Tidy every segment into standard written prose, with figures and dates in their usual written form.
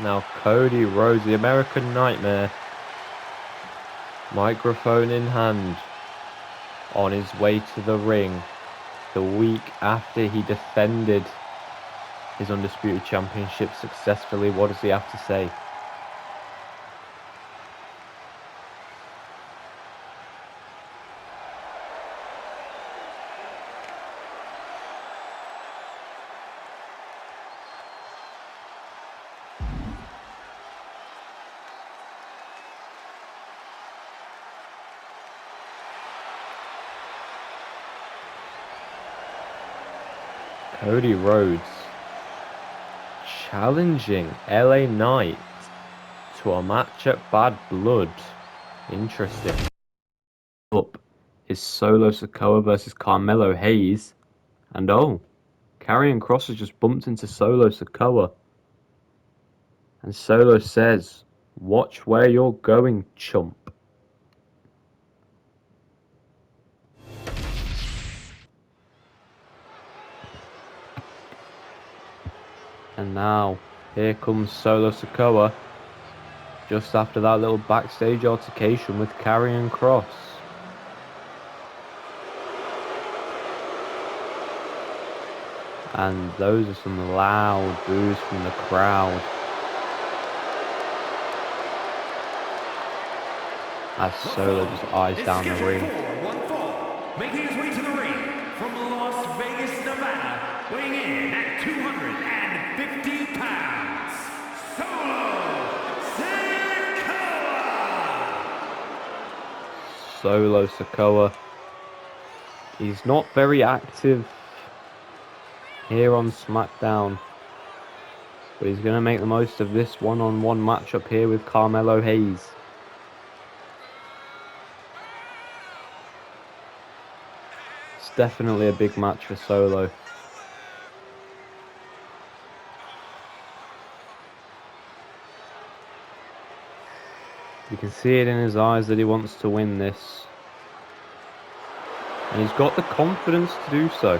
Now Cody Rhodes, the American Nightmare, microphone in hand, on his way to the ring the week after he defended his Undisputed Championship successfully. What does he have to say? Cody Rhodes challenging LA Knight to a match at Bad Blood. Interesting. Up is Solo Sikoa versus Carmelo Hayes. And oh, Karrion Kross has just bumped into Solo Sikoa. And Solo says, "Watch where you're going, chump." And now, here comes Solo Sikoa, just after that little backstage altercation with Karrion Kross. And those are some loud boos from the crowd, as Solo just eyes down the ring. Making his way to the ring from Las Vegas, Nevada, weighing in at 250 pounds, Solo Sikoa! Solo Sikoa. He's not very active here on SmackDown, but he's going to make the most of this one-on-one matchup here with Carmelo Hayes. It's definitely a big match for Solo. You can see it in his eyes that he wants to win this. And he's got the confidence to do so.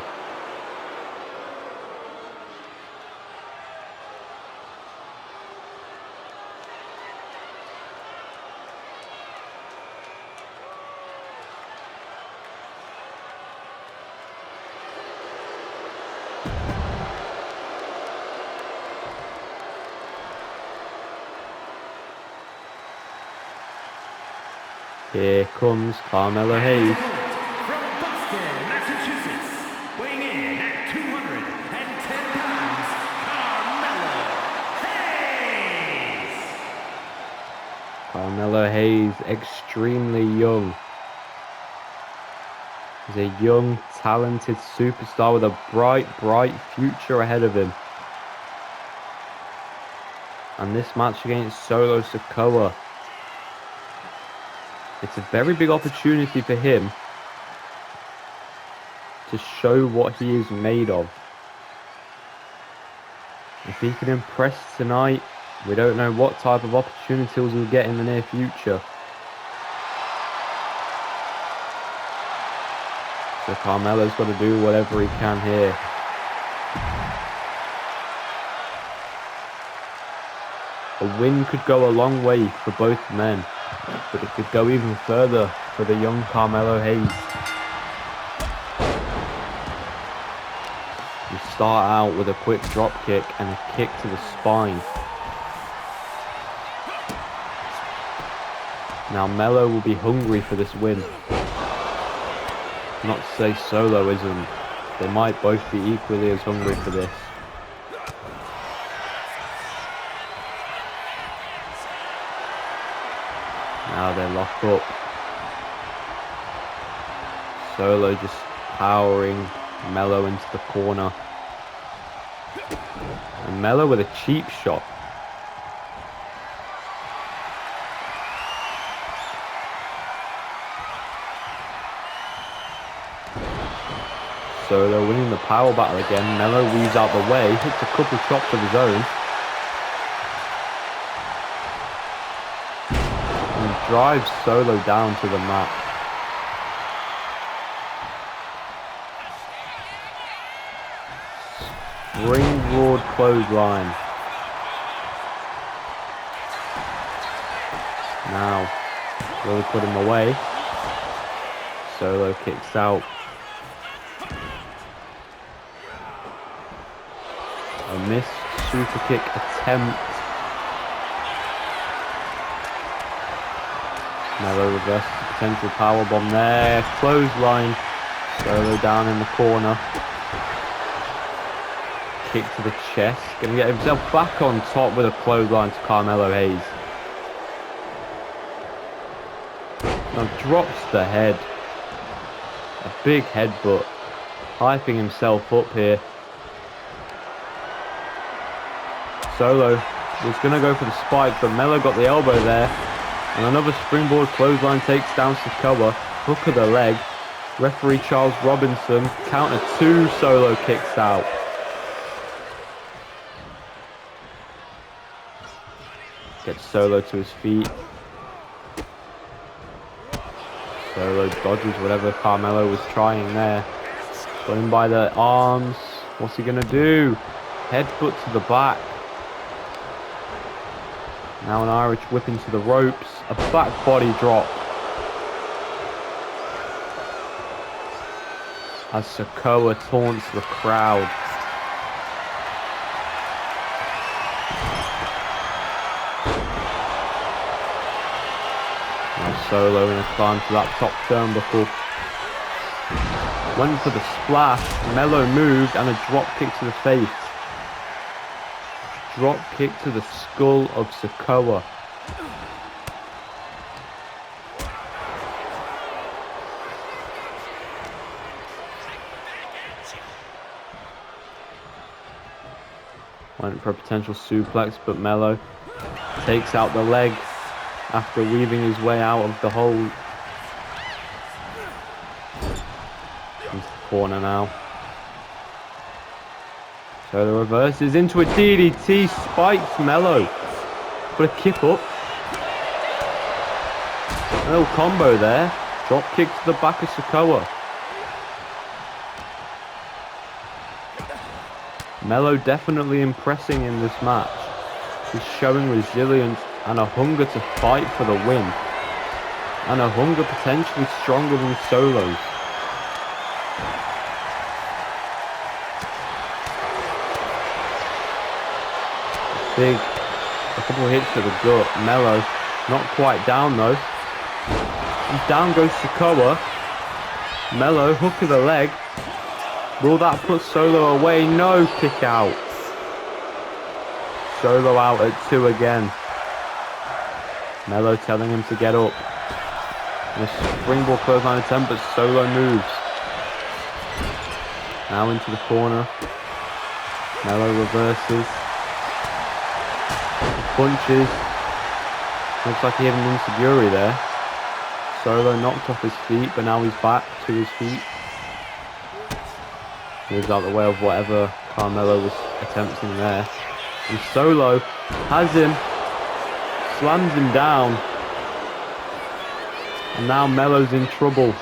Here comes Carmelo Hayes. From Boston, Massachusetts, weighing in at 210 pounds, Carmelo Hayes! Carmelo Hayes, extremely young. He's a young, talented superstar with a bright, bright future ahead of him. And this match against Solo Sikoa, it's a very big opportunity for him to show what he is made of. If he can impress tonight, we don't know what type of opportunities he'll get in the near future. So Carmelo's got to do whatever he can here. A win could go a long way for both men, but it could go even further for the young Carmelo Hayes. You start out with a quick drop kick and a kick to the spine. Now Melo will be hungry for this win. Not to say Solo isn't. They might both be equally as hungry for this. Now they lock up. Solo just powering Melo into the corner. And Melo with a cheap shot. Solo winning the power battle again. Melo weaves out the way, hits a couple chops of his own. And drives Solo down to the mat. Springboard clothesline. Now, really put him away. Solo kicks out. A missed super kick attempt. Melo reverses the potential powerbomb there. Clothesline. Solo down in the corner. Kick to the chest. Gonna get himself back on top with a clothesline to Carmelo Hayes. Now drops the head. A big headbutt. Hyping himself up here. Solo was going to go for the spike, but Melo got the elbow there. And another springboard clothesline takes down Sikoa. Hook of the leg. Referee Charles Robinson. Counter 2. Solo kicks out. Gets Solo to his feet. Solo dodges whatever Carmelo was trying there. Got him by the arms. What's he going to do? Headbutt to the back. Now an Irish whip into the ropes. A back body drop. As Sikoa taunts the crowd. Now Solo in a climb to that top turnbuckle. Went for the splash. Melo moved and a drop kick to the face. Drop kick to the skull of Sikoa. Went for a potential suplex, but Melo takes out the leg after weaving his way out of the hold. Into the corner now. So the reverses into a DDT, spikes Melo. Put a kick up. A little combo there. Drop kick to the back of Sikoa. Melo definitely impressing in this match. He's showing resilience and a hunger to fight for the win. And a hunger potentially stronger than Solo's. Big, a couple of hits to the gut. Melo, not quite down though. And down goes Sikoa. Melo, hook of the leg. Will that put Solo away? No, kick out. Solo out at 2 again. Melo telling him to get up. And a springboard clothesline attempt, but Solo moves. Now into the corner. Melo reverses. Punches. Looks like he had an enziguri there. Solo knocked off his feet, but now he's back to his feet. Moves out the way of whatever Carmelo was attempting there. And Solo has him. Slams him down. And now Melo's in trouble.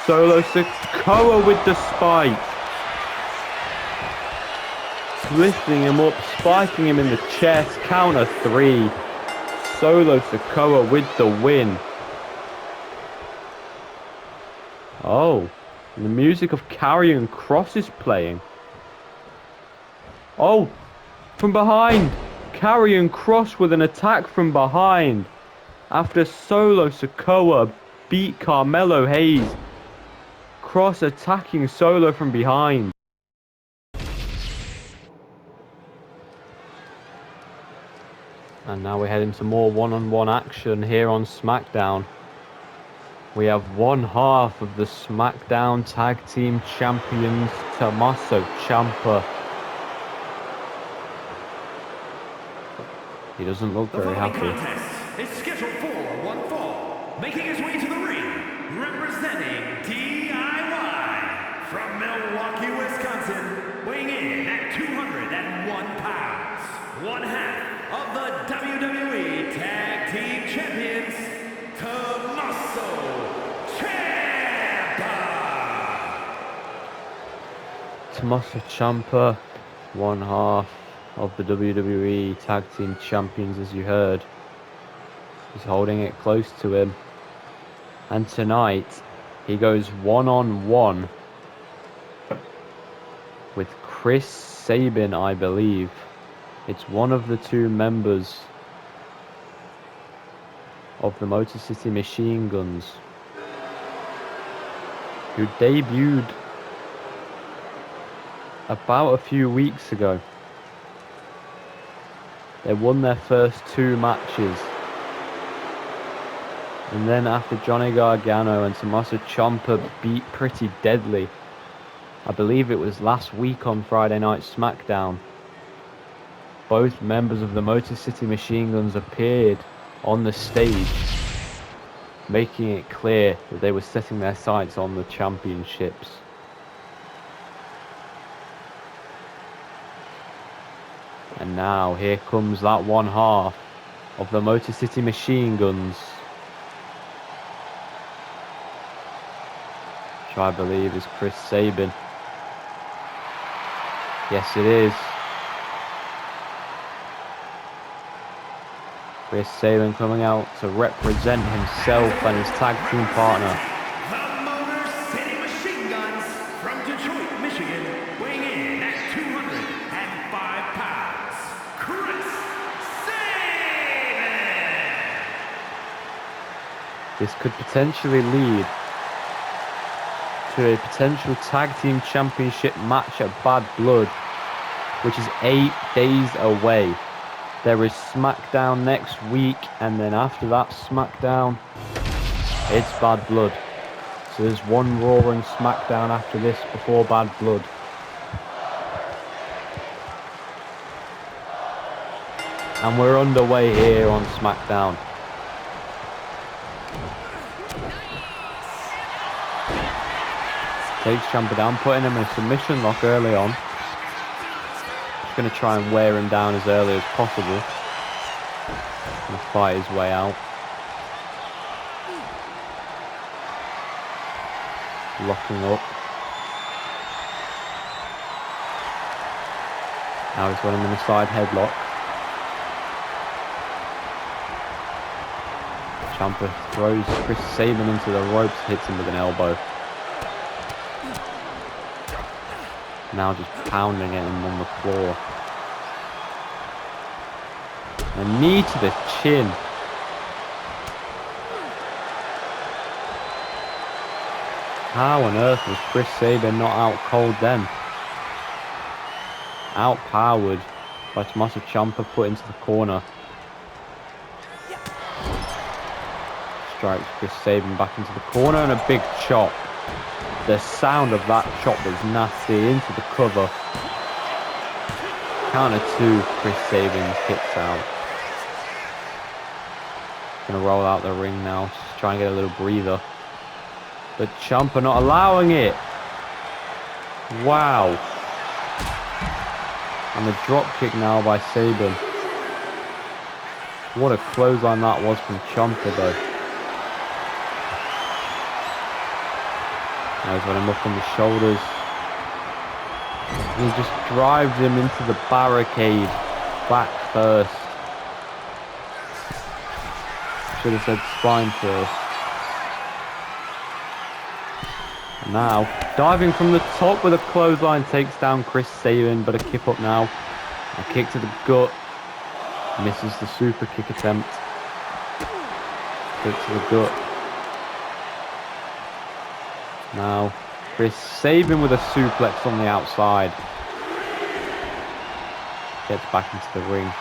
Solo Sikoa with the spike. Lifting him up, spiking him in the chest. Counter 3. Solo Sikoa with the win. Oh, and the music of Karrion Kross is playing. Oh, from behind. Karrion Kross with an attack from behind. After Solo Sikoa beat Carmelo Hayes. Kross attacking Solo from behind. And now we head into more one-on-one action here on SmackDown. We have one half of the SmackDown Tag Team Champions, Tommaso Ciampa. He doesn't look very happy. The contest is scheduled for one fall. Making his way to the ring, representing DIY from Milwaukee, Wisconsin, weighing in at 201 pounds. One half of the WWE Tag Team Champions, Tommaso Ciampa. Tommaso Ciampa, one half of the WWE Tag Team Champions, as you heard. He's holding it close to him. And tonight, he goes one-on-one with Chris Sabin, I believe. It's one of the two members of the Motor City Machine Guns who debuted about a few weeks ago. They won their first 2 matches. And then after Johnny Gargano and Tommaso Ciampa beat Pretty Deadly, I believe it was last week on Friday Night SmackDown, both members of the Motor City Machine Guns appeared on the stage, making it clear that they were setting their sights on the championships. And now here comes that one half of the Motor City Machine Guns, which I believe is Chris Sabin. Yes, it is. Chris Sabin coming out to represent himself and his tag team partner. The Motor City Machine Guns from Detroit, Michigan, weighing in at 205 pounds, Chris Sabin! This could potentially lead to a potential tag team championship match at Bad Blood, which is 8 days away. There is SmackDown next week, and then after that SmackDown, it's Bad Blood. So there's one Raw and SmackDown after this before Bad Blood. And we're underway here on SmackDown. Takes Ciampa down, putting him in a submission lock early on. Just going to try and wear him down as early as possible. And fight his way out. Locking up. Now he's got him in a side headlock. Ciampa throws Chris Sabin into the ropes, hits him with an elbow. Now just pounding at him on the floor. A knee to the chin. How on earth was Chris Sabin not out cold then? Outpowered by Tommaso Ciampa, put into the corner. Strikes Chris Sabin back into the corner and a big chop. The sound of that chop was nasty into the cover. Counter 2, Chris Sabin kicks out. Gonna roll out the ring now, just try and get a little breather. But Ciampa not allowing it. Wow. And the drop kick now by Sabin. What a clothesline that was from Ciampa though. Now he's got him up on the shoulders. He just drives him into the barricade. Back first. Should have said spine first. And now, diving from the top with a clothesline, takes down Chris Sabin, but a kick up now. A kick to the gut. Misses the super kick attempt. Kick to the gut. Now, Chris Sabin with a suplex on the outside. Gets back into the ring.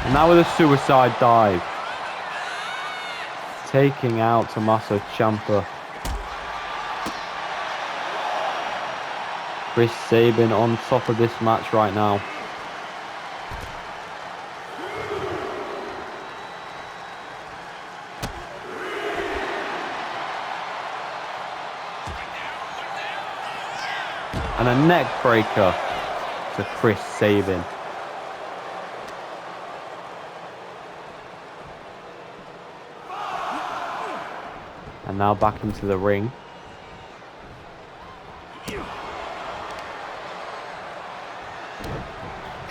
And now with a suicide dive. Taking out Tommaso Ciampa. Chris Sabin on top of this match right now. And a neck breaker to Chris Sabin. And now back into the ring.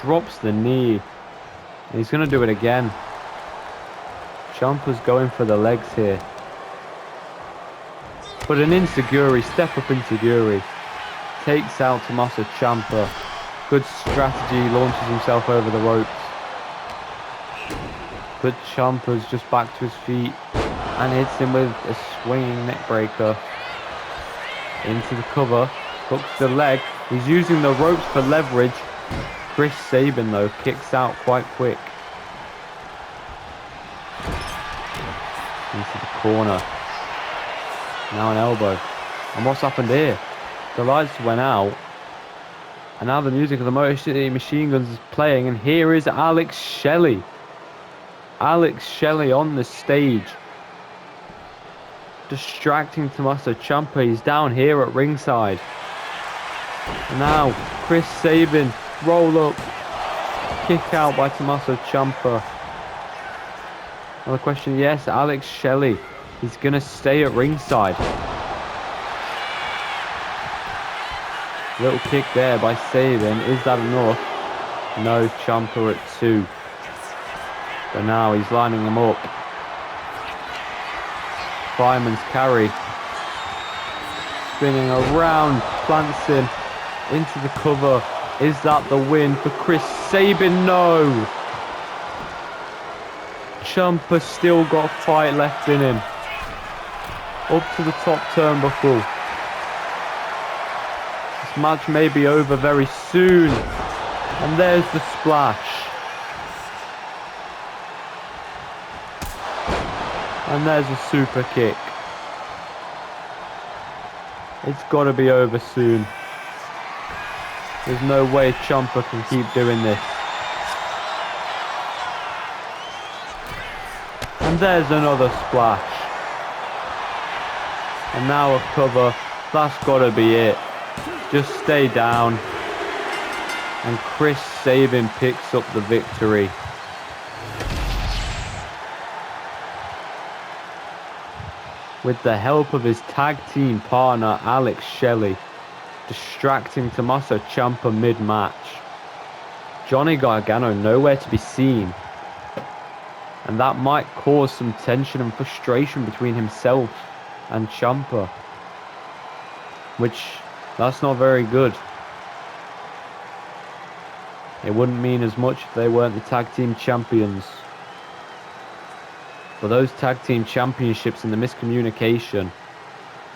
Drops the knee He's going to do it again. Ciampa's going for the legs here. But an Insiguri, step up Insiguri. Takes out Tommaso Ciampa. Good strategy, launches himself over the ropes. But Ciampa's just back to his feet and hits him with a swinging neck breaker. Into the cover, hooks the leg. He's using the ropes for leverage. Chris Sabin though kicks out quite quick. Into the corner. Now an elbow. And what's happened here? The lights went out. And now the music of the Motor City Machine Guns is playing. And here is Alex Shelley. Alex Shelley on the stage. Distracting Tommaso Ciampa. He's down here at ringside. And now Chris Sabin. Roll up. Kick out by Tommaso Ciampa. Another question. Yes, Alex Shelley. He's going to stay at ringside. Little kick there by Sabin. Is that enough? No, Ciampa at 2. But now he's lining him up. Fireman's carry. Spinning around. Plants him into the cover. Is that the win for Chris Sabin? No. Ciampa still got a fight left in him. Up to the top turnbuckle. This match may be over very soon. And there's the splash. And there's a super kick. It's got to be over soon. There's no way Ciampa can keep doing this. And there's another splash. And now a cover. That's got to be it. Just stay down. And Chris Sabin picks up the victory. With the help of his tag team partner Alex Shelley, distracting Tommaso Ciampa mid-match. Johnny Gargano nowhere to be seen. And that might cause some tension and frustration between himself and Ciampa. Which, that's not very good. It wouldn't mean as much if they weren't the tag team champions. But those tag team championships and the miscommunication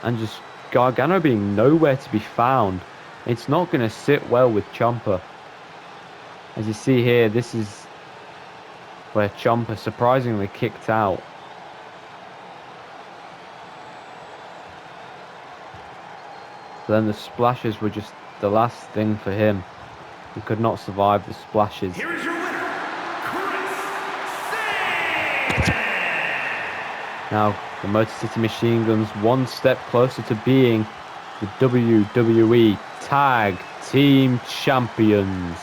and just Gargano being nowhere to be found, it's not going to sit well with Ciampa. As you see here, this is where Ciampa surprisingly kicked out. So then the splashes were just the last thing for him. He could not survive the splashes. Here is your winner, Chris Sabin! Now, the Motor City Machine Guns one step closer to being the WWE Tag Team Champions.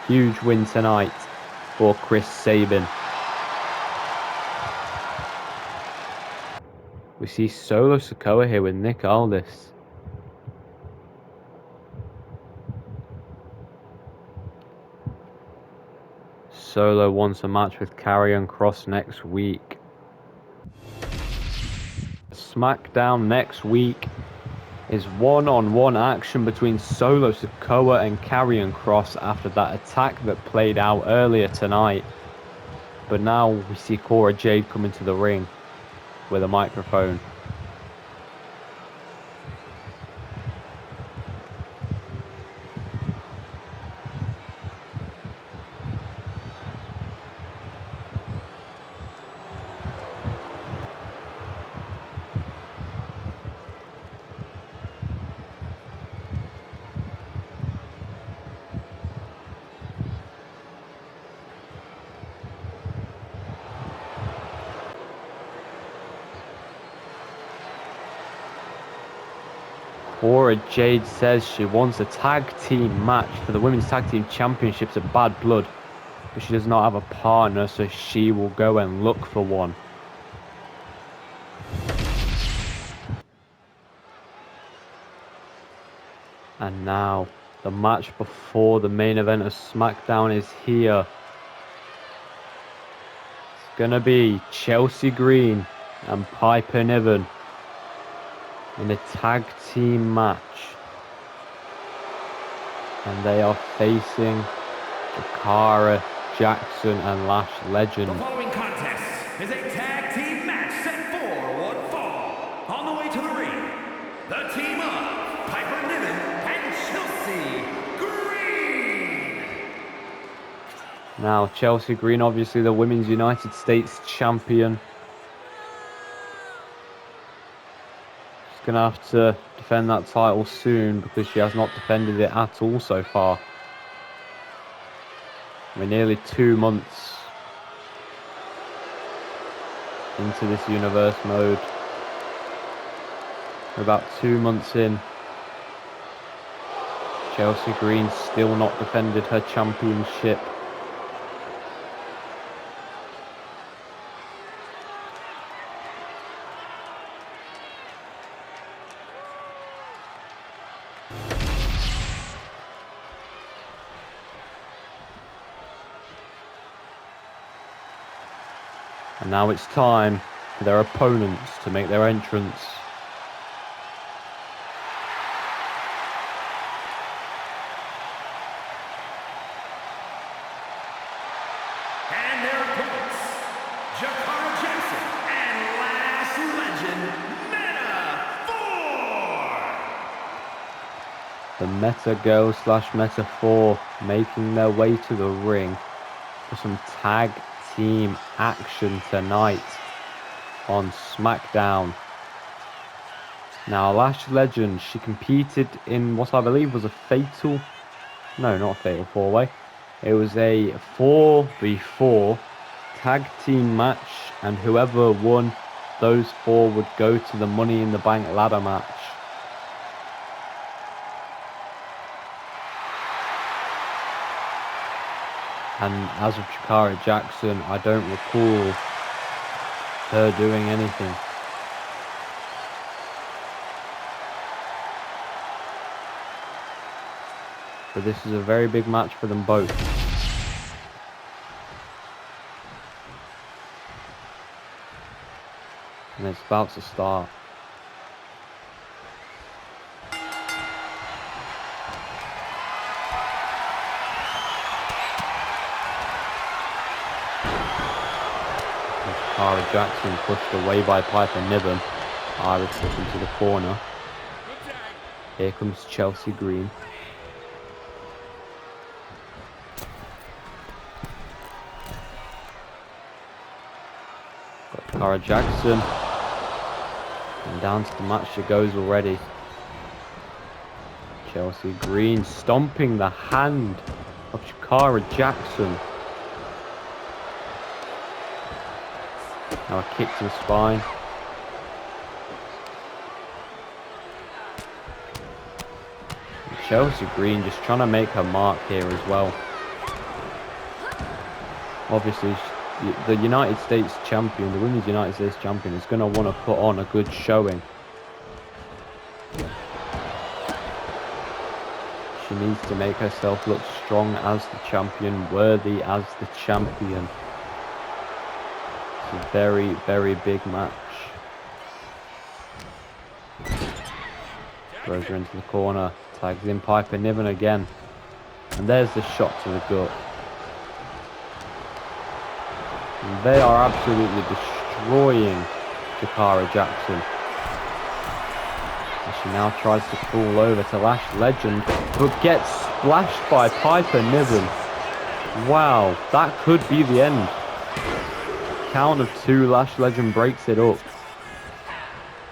Huge win tonight for Chris Sabin. We see Solo Sikoa here with Nick Aldis. Solo wants a match with Karrion Kross next week. SmackDown next week is one-on-one action between Solo Sikoa and Karrion Kross after that attack that played out earlier tonight. But now we see Cora Jade come into the ring with a microphone. Cora Jade says she wants a tag team match for the Women's Tag Team Championships at Bad Blood, but she does not have a partner, so she will go and look for one. And now The match before the main event of SmackDown is here. It's gonna be Chelsea Green and Piper Niven in a tag team match. And they are facing Jakara, Jackson and Lash Legend. The following contest is a tag team match set for one fall. On the way to the ring, the team of Piper Niven and Chelsea Green. Now, Chelsea Green, obviously the Women's United States champion. She's going to have to defend that title soon because she has not defended it at all so far. We're nearly 2 months into this universe mode. We're about 2 months in. Chelsea Green still not defended her championship. And now it's time for their opponents to make their entrance. And their opponents, Jakara Jackson and Lash Legend, Meta 4. The Meta Girls / Meta 4 making their way to the ring for some tag team action tonight on SmackDown. Now, Lash Legend, she competed in what I believe was a fatal... No, not a fatal 4-way. It was a 4v4 tag team match, and whoever won those 4 would go to the Money in the Bank ladder match. And as of Jakara Jackson, I don't recall her doing anything. But this is a very big match for them both. And it's about to start. Jakara Jackson pushed away by Piper Niven. Irish push into the corner. Here comes Chelsea Green. Got Jakara Jackson. And down to the match it goes already. Chelsea Green stomping the hand of Jakara Jackson. Now a kick to the spine. And Chelsea Green just trying to make her mark here as well. Obviously, the United States champion, the Women's United States champion, is going to want to put on a good showing. She needs to make herself look strong as the champion, worthy as the champion. It's a very, very big match. Throws her into the corner. Tags in Piper Niven again. And there's the shot to the gut. And they are absolutely destroying Jakara Jackson. And she now tries to crawl over to Lash Legend, but gets splashed by Piper Niven. Wow, that could be the end. Count of 2, Lash Legend breaks it up.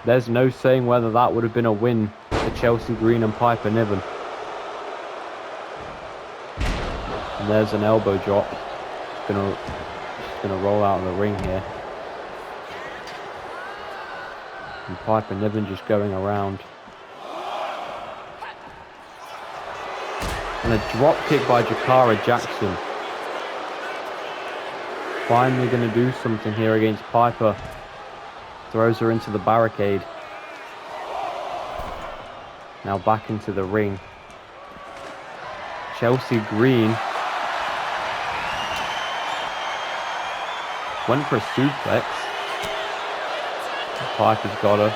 There's no saying whether that would have been a win for Chelsea Green and Piper Niven. And there's an elbow drop. She's gonna roll out of the ring here. And Piper Niven just going around. And a drop kick by Jakara Jackson. Finally going to do something here against Piper. Throws her into the barricade. Now back into the ring. Chelsea Green went for a suplex. Piper's got her.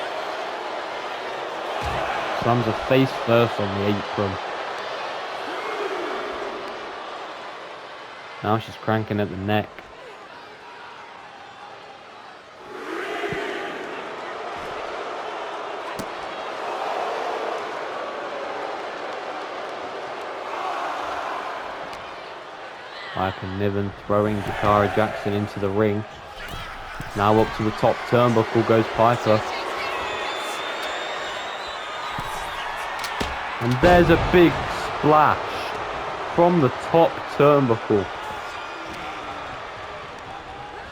Slams her face first on the apron. Now she's cranking at the neck. Piper Niven throwing Jakara Jackson into the ring. Now up to the top turnbuckle goes Piper. And there's a big splash from the top turnbuckle.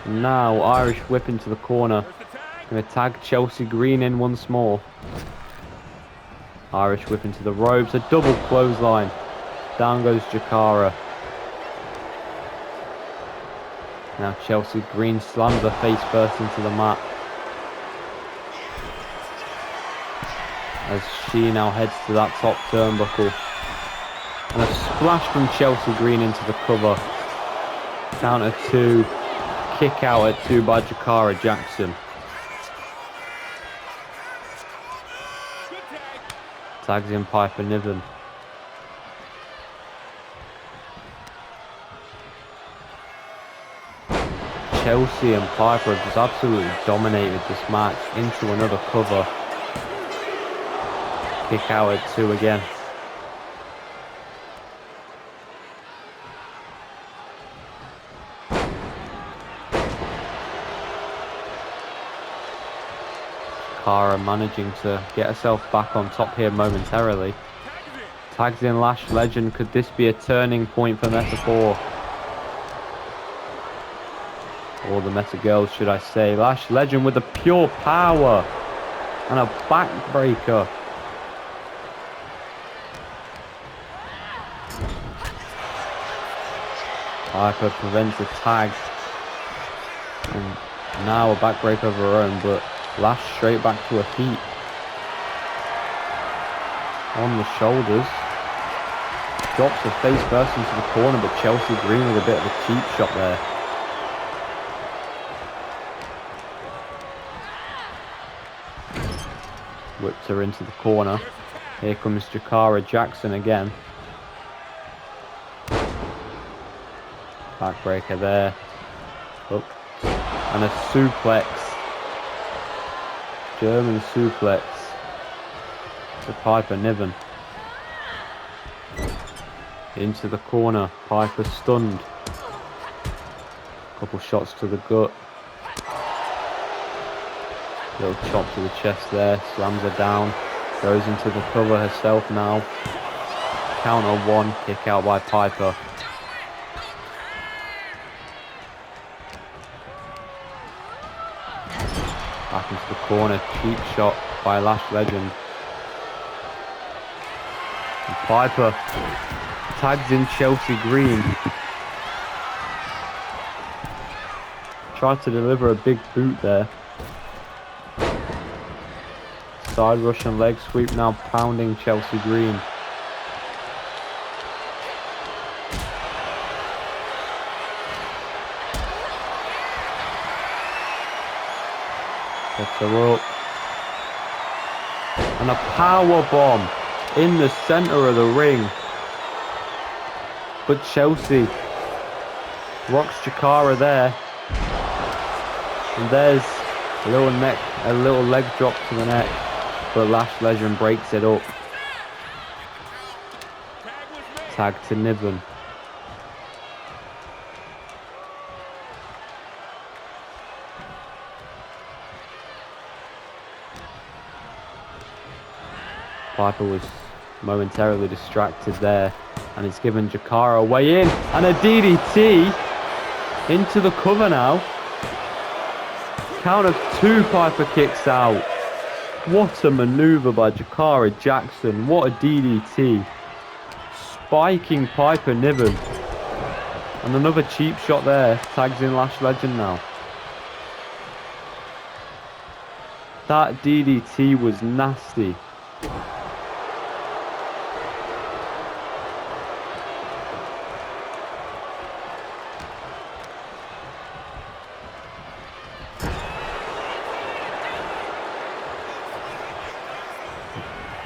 Now Irish whip into the corner. Going to tag Chelsea Green in once more. Irish whip into the ropes. A double clothesline. Down goes Jakara. Now Chelsea Green slams her face first into the mat. As she now heads to that top turnbuckle. And a splash from Chelsea Green into the cover. Counter 2. Kick out at 2 by Jakara Jackson. Tags in Piper Niven. Chelsea and Piper have just absolutely dominated this match. Into another cover. Kick out at 2 again. Jakara managing to get herself back on top here momentarily. Tags in Lash Legend. Could this be a turning point for Meta 4? Or the Meta Girls, should I say. Lash Legend with the pure power. And a backbreaker. Piper prevents the tag. And now a backbreaker of her own, but Lash straight back to her feet. On the shoulders. Drops her face first into the corner, but Chelsea Green with a bit of a cheap shot there. Whips her into the corner. Here comes Jakara Jackson again. Backbreaker there. Up. And a suplex. German suplex to Piper Niven. Into the corner. Piper stunned. Couple shots to the gut. Little chop to the chest there. Slams her down. Goes into the cover herself now. Counter 1. Kick out by Piper. Back into the corner, cheap shot by Lash Legend. And Piper tags in Chelsea Green. Tried to deliver a big boot there. Side Russian leg sweep now pounding Chelsea Green. Gets her up. And a power bomb in the center of the ring. But Chelsea rocks Jakara there. And there's a little leg drop to the neck. But Lash Legend breaks it up. Tag to Niven. Piper was momentarily distracted there, and it's given Jakara a way in, and a DDT into the cover now. Count of 2, Piper kicks out. What a maneuver by Jakara Jackson. What a DDT. Spiking Piper Niven. And another cheap shot there. Tags in Lash Legend now. That DDT was nasty.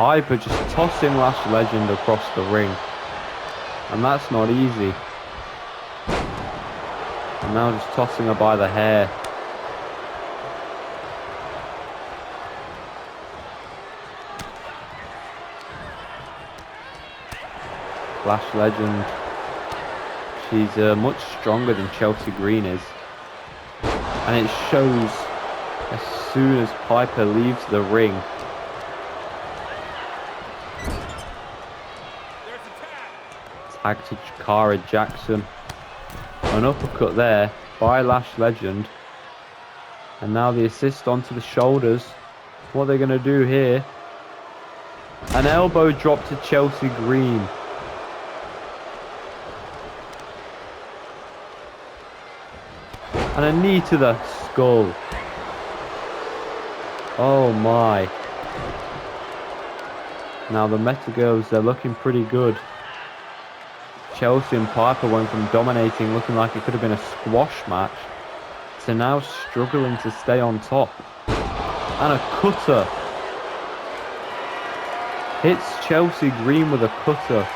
Piper just tossing Lash Legend across the ring. And that's not easy. And now just tossing her by the hair. Lash Legend. She's much stronger than Chelsea Green is. And it shows as soon as Piper leaves the ring. Tag to Jakara Jackson. An uppercut there by Lash Legend. And now the assist onto the shoulders. What are they going to do here? An elbow drop to Chelsea Green. And a knee to the skull. Oh my. Now the Meta Girls, they're looking pretty good. Chelsea and Piper went from dominating, looking like it could have been a squash match, to now struggling to stay on top. And a cutter. Hits Chelsea Green with a cutter.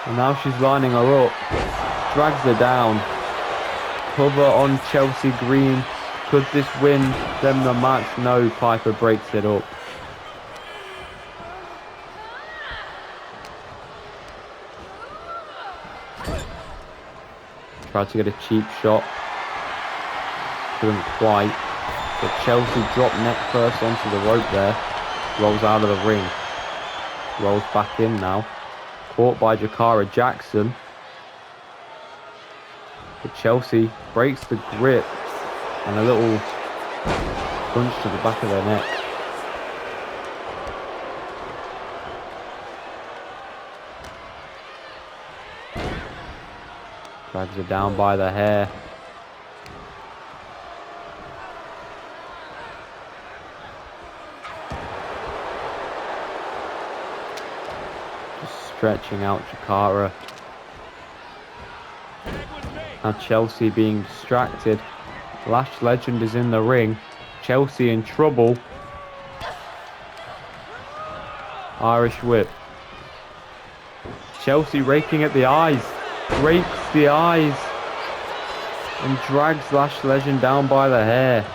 And now she's lining her up. Drags her down. Cover on Chelsea Green. Could this win them the match? No, Piper breaks it up. Tried to get a cheap shot. Couldn't quite. But Chelsea dropped neck first onto the rope there. Rolls out of the ring. Rolls back in now. Caught by Jakara Jackson. But Chelsea breaks the grip. And a little punch to the back of their neck. Drags her down by the hair. Just stretching out Jakara. Now Chelsea being distracted. Lash Legend is in the ring. Chelsea in trouble. Irish whip. Chelsea raking at the eyes. Rakes the eyes. And drags Lash Legend down by the hair.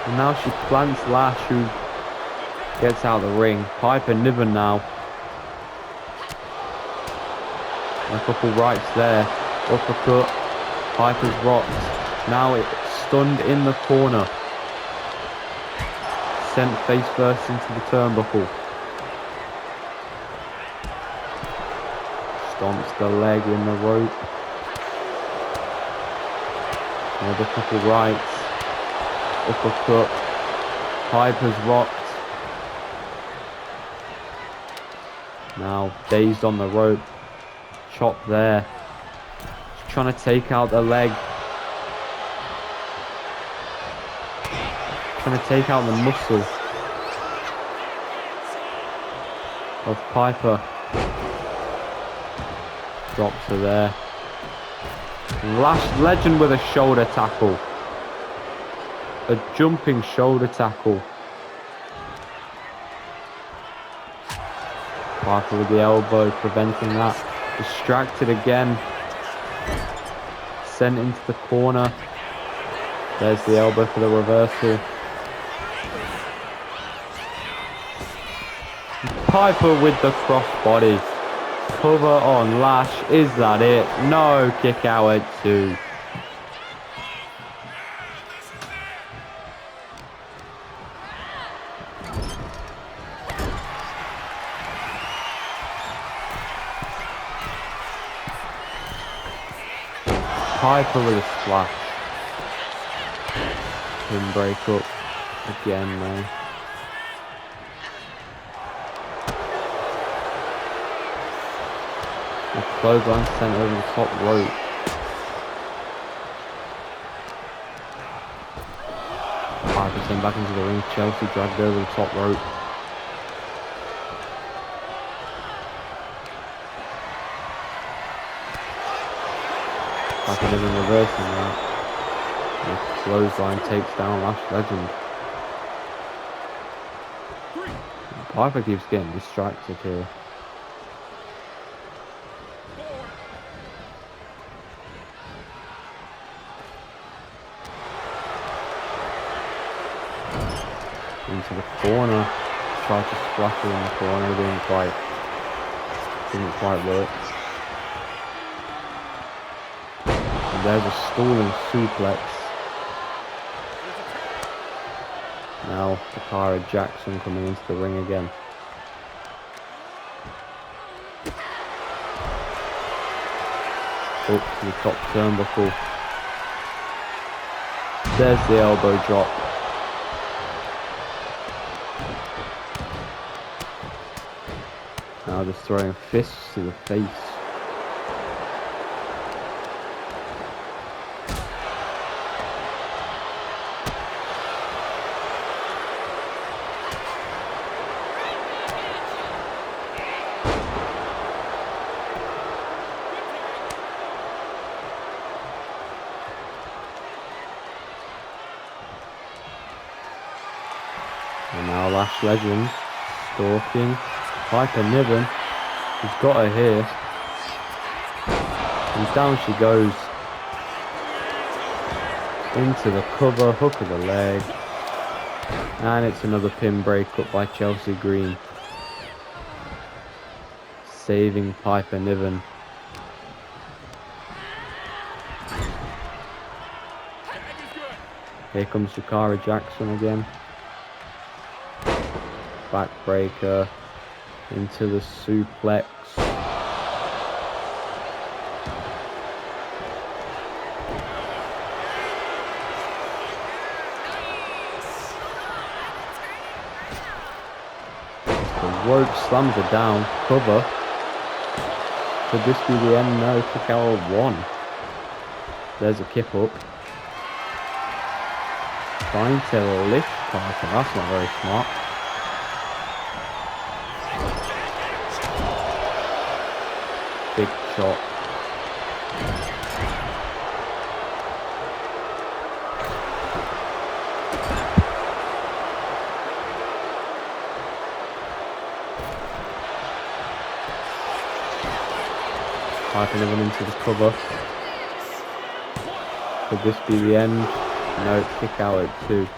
And now she plants Lash, who gets out of the ring. Piper Niven now. A couple rights there. Uppercut. Piper's rocked. Now it's stunned in the corner. Sent face first into the turnbuckle. Stomps the leg in the rope. Another couple rights. Uppercut. Piper's rocked. Now dazed on the rope. Chop there. She's trying to take out the leg. Trying to take out the muscle of Piper. Drops her there. Lash Legend with a shoulder tackle. A jumping shoulder tackle. Piper with the elbow, preventing that. Distracted again. Sent into the corner. There's the elbow for the reversal. Piper with the crossbody. Cover on Lash. Is that it? No, kick out at 2. Piper with a splash. Pin break up again there. The clothesline sent over the top rope. Piper sent back into the ring. Chelsea dragged over the top rope. Piper Niven reversing that. And a clothesline takes down Lash Legend. Piper keeps getting distracted here. Into the corner. Tried to splash her in the corner, didn't quite work. And there's a stalling suplex. Now Takara Jackson coming into the ring again. Up to the top turnbuckle. There's the elbow drop. Now just throwing fists to the face. And now Lash Legend stalking Piper Niven. He's got her here. And down she goes. Into the cover, hook of the leg. And it's another pin break up by Chelsea Green. Saving Piper Niven. Here comes Takara Jackson again. Backbreaker into the suplex. The rope slams her down. Cover. Could this be the end? No, kick out of one. There's a kip up. Trying to lift Piper. That's not very smart. Big shot. Piper Niven into the cover. Could this be the end? No, kick out at 2.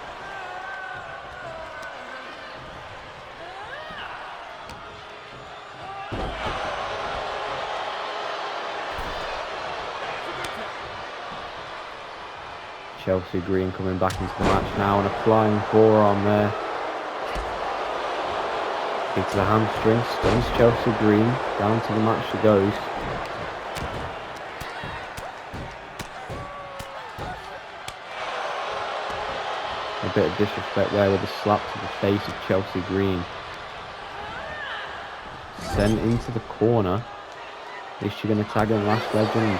Chelsea Green coming back into the match now, and a flying forearm there. Into the hamstring, stuns Chelsea Green. Down to the mat she goes. A bit of disrespect there with a slap to the face of Chelsea Green. Sent into the corner. Is she going to tag in Lash Legend?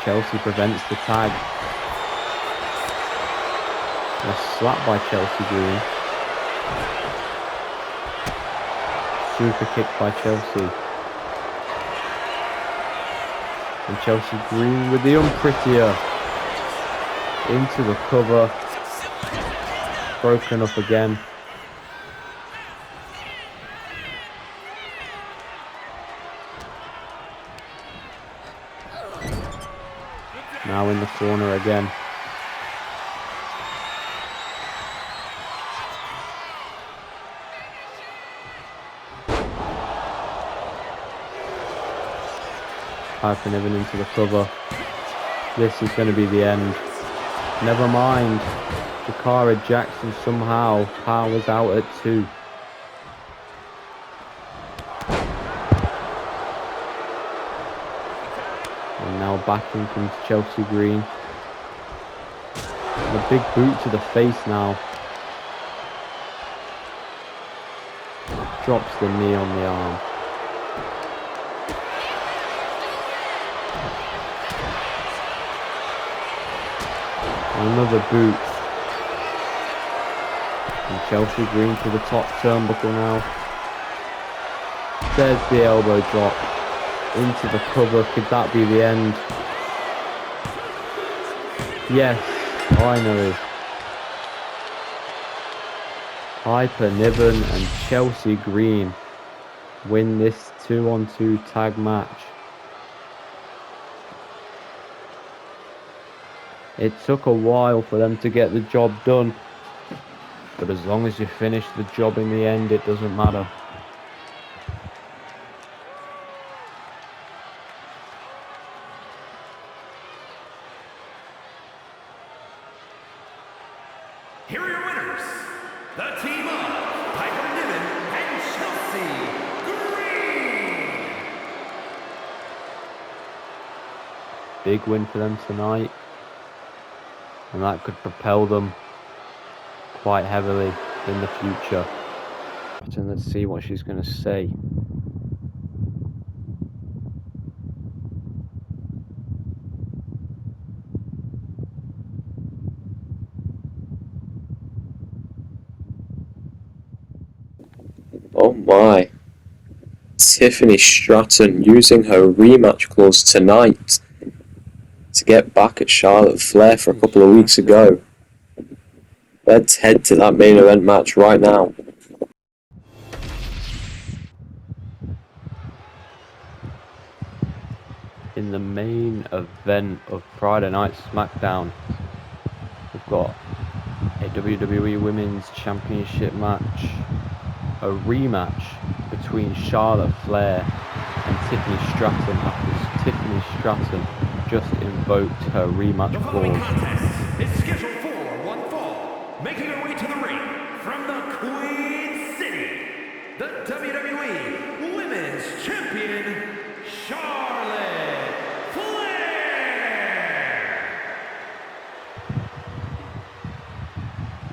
Chelsea prevents the tag. A slap by Chelsea Green. Super kick by Chelsea. And Chelsea Green with the unprettier. Into the cover. Broken up again. Now in the corner again. Piper Niven into the cover. This is going to be the end. Never mind. Takara Jackson somehow powers out at 2. And now back in comes Chelsea Green. And a big boot to the face now. Drops the knee on the arm. Another boot. And Chelsea Green to the top turnbuckle now. There's the elbow drop. Into the cover. Could that be the end? Yes, finally. Piper Niven and Chelsea Green win this 2-on-2 tag match. It took a while for them to get the job done, but as long as you finish the job in the end, it doesn't matter. Here are your winners, the team of Piper Niven and Chelsea Green. Big win for them tonight, and that could propel them quite heavily in the future. And let's see what she's going to say. Oh my. Tiffany Stratton using her rematch clause tonight to get back at Charlotte Flair for a couple of weeks ago. Let's head to that main event match right now. In the main event of Friday Night SmackDown, we've got a WWE Women's Championship match, a rematch between Charlotte Flair and Tiffany Stratton after Tiffany Stratton just invoked her rematch The following clause. contest is scheduled for one fall, making her way to the ring from the Queen City, the WWE Women's Champion, Charlotte Flair.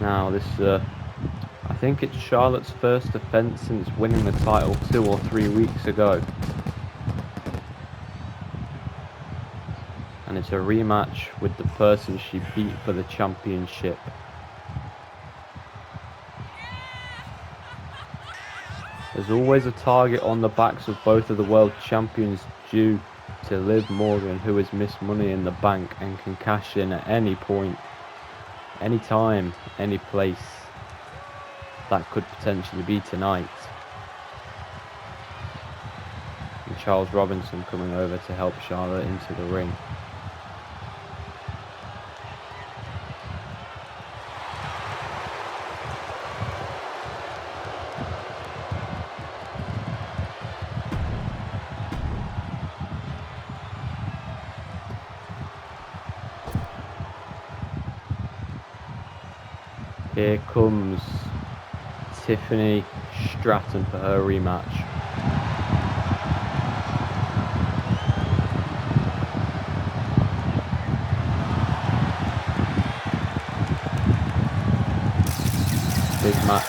Now this I think it's Charlotte's first defense since winning the title 2 or 3 weeks ago. And it's a rematch with the person she beat for the championship. There's always a target on the backs of both of the world champions due to Liv Morgan, who has missed Money in the Bank and can cash in at any point, any time, any place. That could potentially be tonight. And Charles Robinson coming over to help Charlotte into the ring. Here comes Tiffany Stratton for her rematch. Big match.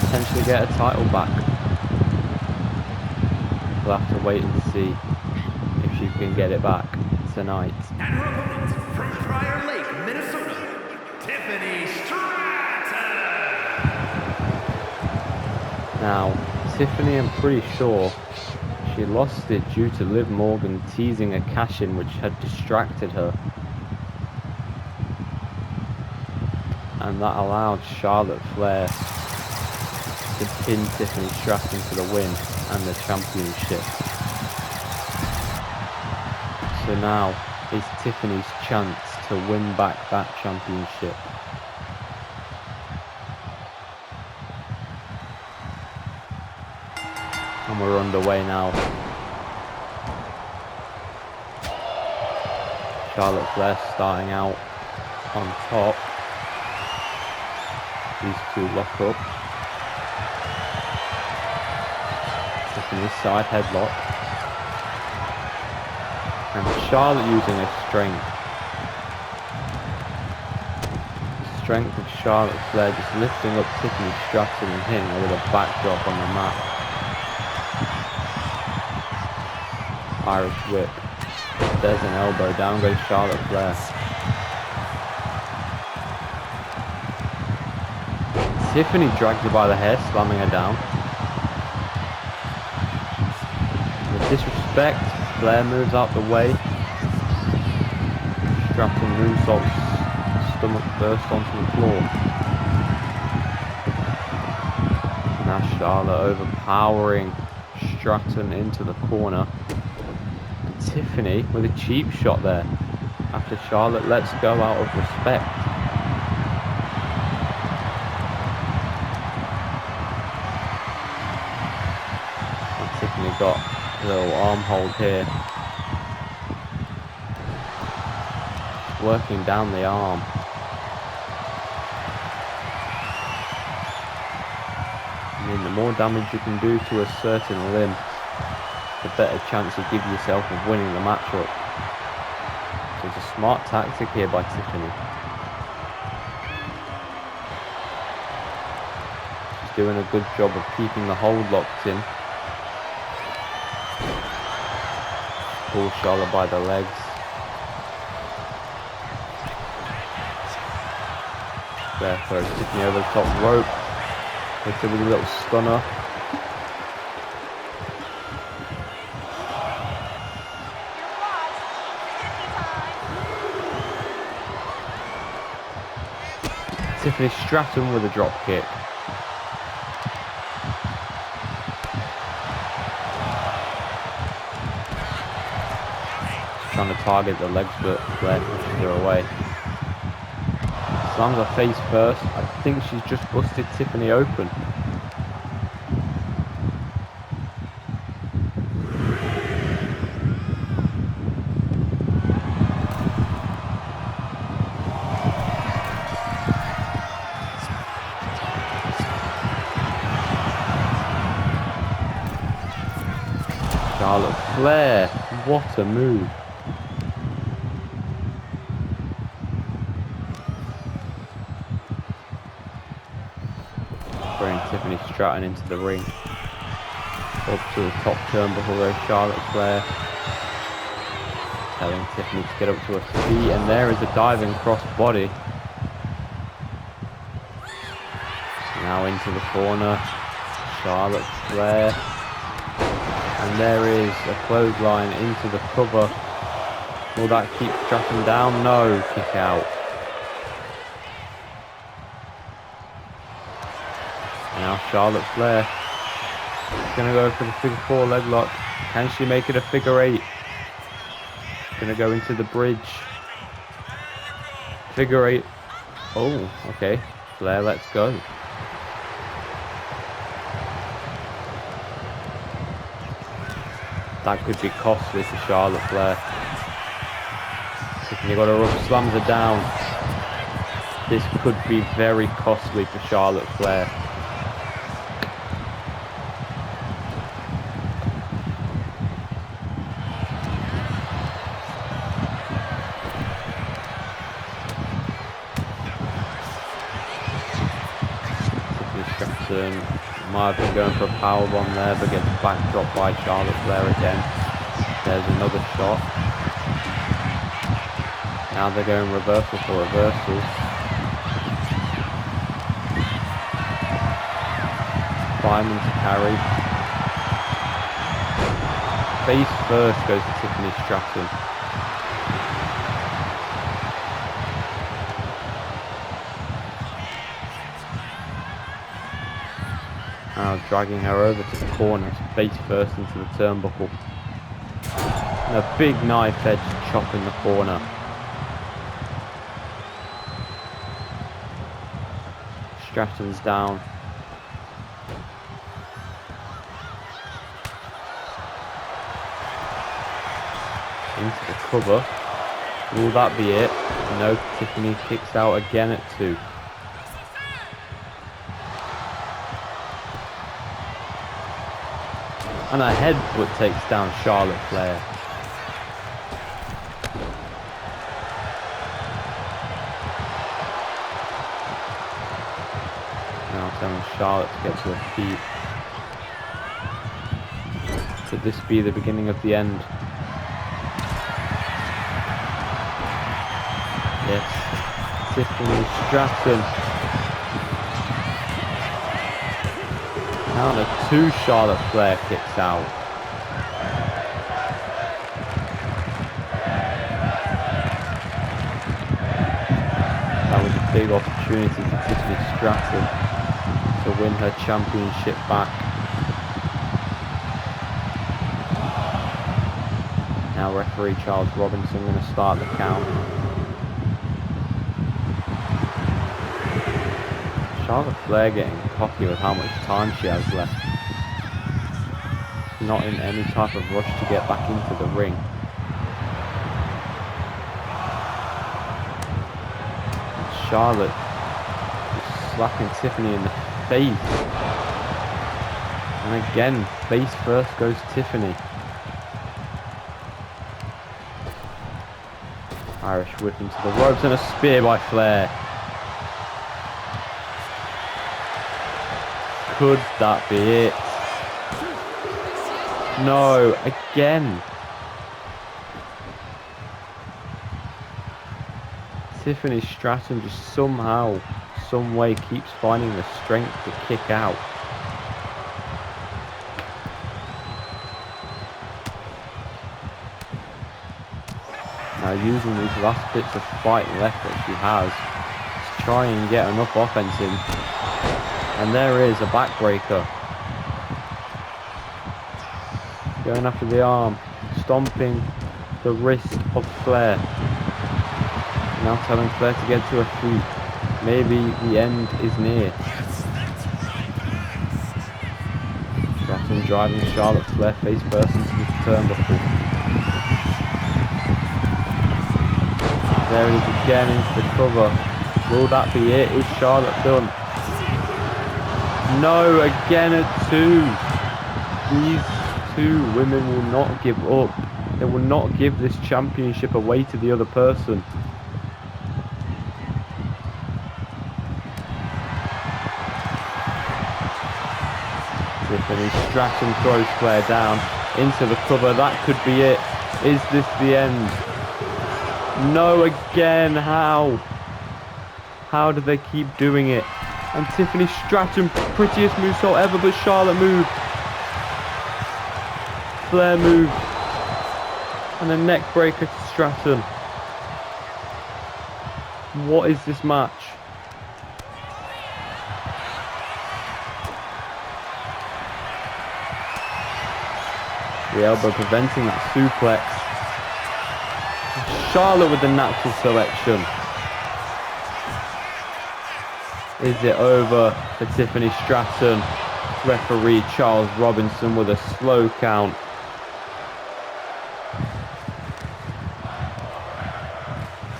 Potentially get a title back. We'll have to wait and see if she can get it back tonight. And her opponent from Prior Lake, Minnesota, Tiffany Stratton. Now, Tiffany, I'm pretty sure she lost it due to Liv Morgan teasing a cash-in which had distracted her. And that allowed Charlotte Flair to pin Tiffany Stratton for the win and the championship. So now is Tiffany's chance to win back that championship. And we're underway now. Charlotte Flair starting out on top. These two lock up. Tiffany's side headlock. And Charlotte using her strength. The strength of Charlotte Flair just lifting up Tiffany Stratton and hitting her with a backdrop on the mat. Irish whip. There's an elbow. Down goes Charlotte Flair. Tiffany drags her by the hair, slamming her down. With disrespect, Flair moves out the way. Stratton moonsaults, stomach first onto the floor. Now Charlotte overpowering Stratton into the corner. And Tiffany with a cheap shot there. After Charlotte lets go out of respect. And Tiffany got a little arm hold here. Working down the arm. I mean, the more damage you can do to a certain limb, the better chance you give yourself of winning the matchup. So it's a smart tactic here by Tiffany. She's doing a good job of keeping the hold locked in. Pulls Charlotte by the legs. There throws Tiffany over the top rope. Hits her with a little stunner. Tiffany Stratton with a drop kick. She's trying to target the legs, but Flair pushes her away. Slams her face first. I think she's just busted Tiffany open. Charlotte Flair, what a move. Throwing Tiffany Stratton into the ring. Up to the top turnbuckle goes Charlotte Flair. Telling Tiffany to get up to her feet, and there is a diving cross body. Now into the corner. Charlotte Flair. And there is a clothesline into the cover. Will that keep Stratton down? No, kick out. Now Charlotte Flair is going to go for the figure 4 leg lock. Can she make it a figure 8? Going to go into the bridge. Figure 8. Oh, okay. Flair lets go. That could be costly for Charlotte Flair. Tiffany got her up, slams her down. This could be very costly for Charlotte Flair. Tiffany Stratton might have been going for a powerbomb there, but gets backdropped by Charlotte Flair again. There's another shot. Now they're going reversal for reversal. Fireman to carry. Face first goes to Tiffany Stratton. Now dragging her over to the corner, face first into the turnbuckle. And a big knife edge chop in the corner. Stratton's down. Into the cover. Will that be it? No, Tiffany kicks out again at 2. And a headbutt takes down Charlotte Flair. Now telling Charlotte to get to her feet. Could this be the beginning of the end? Yes. Tiffany Stratton. Down to 2, Charlotte Flair kicks out. big opportunity for Tiffany Stratton to win her championship back. Now referee Charles Robinson going to start the count. Charlotte Flair getting cocky with how much time she has left. Not in any type of rush to get back into the ring. And Charlotte is slapping Tiffany in the face. And again, face first goes Tiffany. Irish whip into the ropes and a spear by Flair. Could that be it? No, again. Tiffany Stratton just somehow, some way keeps finding the strength to kick out. Now using these last bits of fight left that she has to try and get enough offense in. And there is a backbreaker. Going after the arm, stomping the wrist of Flair. Now telling Flair to get to her feet. Maybe the end is near. Stratton driving Charlotte Flair face first into the turnbuckle. There it is again into the cover. Will that be it? Is Charlotte done? No, again a 2. These 2 women will not give up. They will not give this championship away to the other person. Tiffany Stratton throws Flair down into the cover. That could be it. Is this the end? No, again. How? How do they keep doing it? And Tiffany Stratton, prettiest movesault ever, but Charlotte moved. Flair moved. And a neck breaker to Stratton. What is this match? The elbow preventing that suplex. Charlotte with the natural selection. Is it over for Tiffany Stratton? Referee Charles Robinson with a slow count.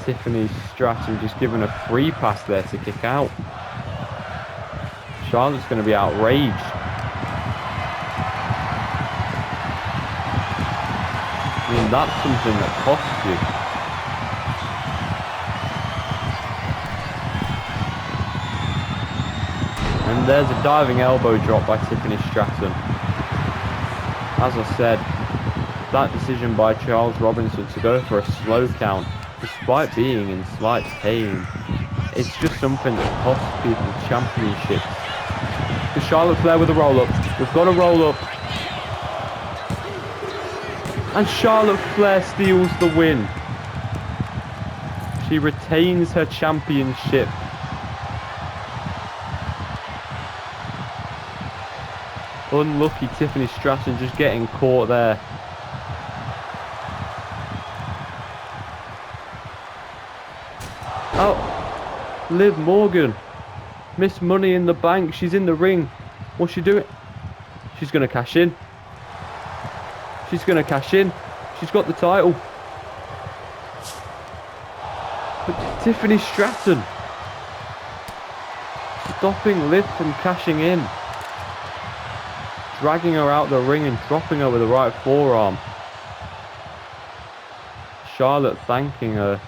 Tiffany Stratton just given a free pass there to kick out. Charlotte's going to be outraged. I mean, that's something that costs you. And there's a diving elbow drop by Tiffany Stratton. As I said, that decision by Charles Robinson to go for a slow count, despite being in slight pain, it's just something that costs people championships. Because Charlotte Flair with a roll-up. We've got a roll-up. And Charlotte Flair steals the win. She retains her championship. Unlucky Tiffany Stratton just getting caught there. Oh, Liv Morgan. Miss Money in the Bank. She's in the ring. What's she doing? She's going to cash in. She's going to cash in. She's got the title. But Tiffany Stratton stopping Liv from cashing in. Dragging her out the ring and dropping her with the right forearm. Charlotte thanking her